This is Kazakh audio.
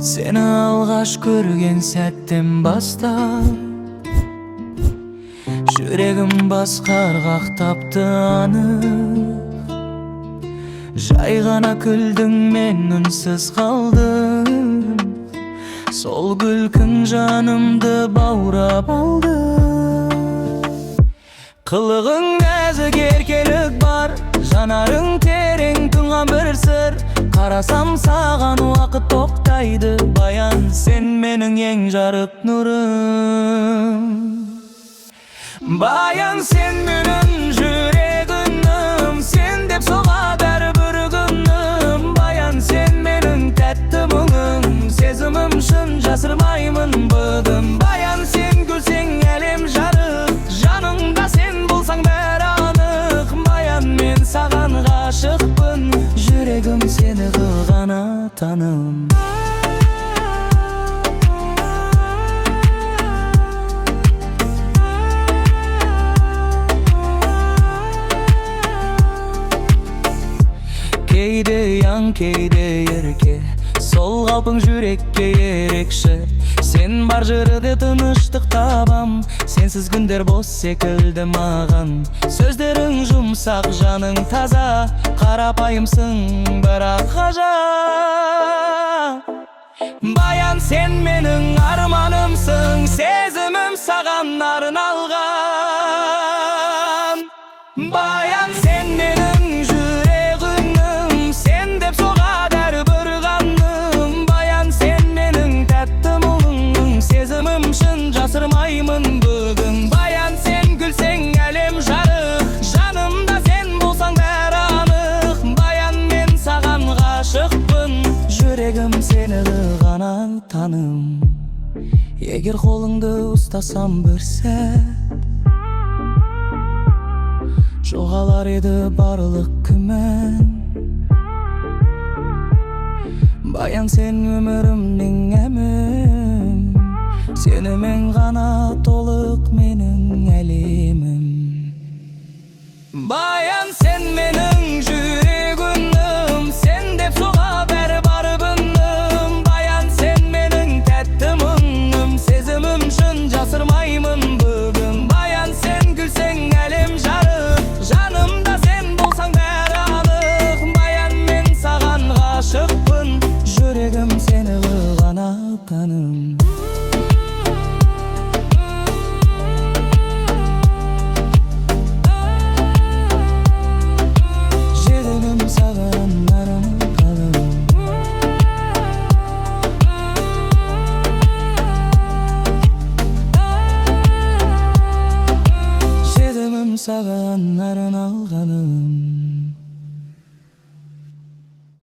Seni alğaç görgen sәттен бастап жүрегім басқарғақ тапты анық. Жай ғана күлдің, мен үнсіз қалдым. Сол күлкің жанымды баурап алды. Қылығың нәзік еркелік бар, жанарың терең тұнған бір сыр. Қарасам саған уақыт тоқтайды, баян сен менің ең жарық нұрым. Баян сен менің жүрегімнің, сен деп соға бәрібір күнім. Баян сен менің тәтті мұңым, сезімім шын жасырмаймын бүгін. Баян сен күлсең әлем жарық, жаныңда сен болсаң бәрі анық. Баян мен саған ғашықпын, жүрегім сені ғана таным. Кейде яң, кейде ерке, сол қалпың жүрекке ерекші. Сен бар жырыда тыныштық табам, сенсіз күндер бос секілді маған. Сөздерің жұмсақ, жаның таза, қарапайымсың бірақ ғажап. Баян сен менің арманымсың, сезімім саған арналған. Баян сен менің жүрегімнің, сен деп соғады әрбір қаным. Баян сен менің тәтті мұңым, сезімім шын жасырмаймын бүгін. Баян сен күлсең әлем жарық, жанымда сен болсаң бәрі анық. Баян мен саған ғашықпын, жүрегім сені ғана таным. Егер қолыңды ұстасам бір сәт, жоғалар еді барлық күмән. Баян сен өмірімнің әмім, сенімен ғана толық менің әлемім. Баян сен менің жүрегімнің, сен деп соға бәрі бар күнім. Баян сен менің тәтті мұңым, сезімім шын жасырмаймын бүгін. Баян сен күлсең әлем жарық, жанымда сен болсаң бәрі анық. Баян мен саған ғашықпын, жүрегім сені ғана таным. Жүрегім саған арналған. Жүрегім саған арналған.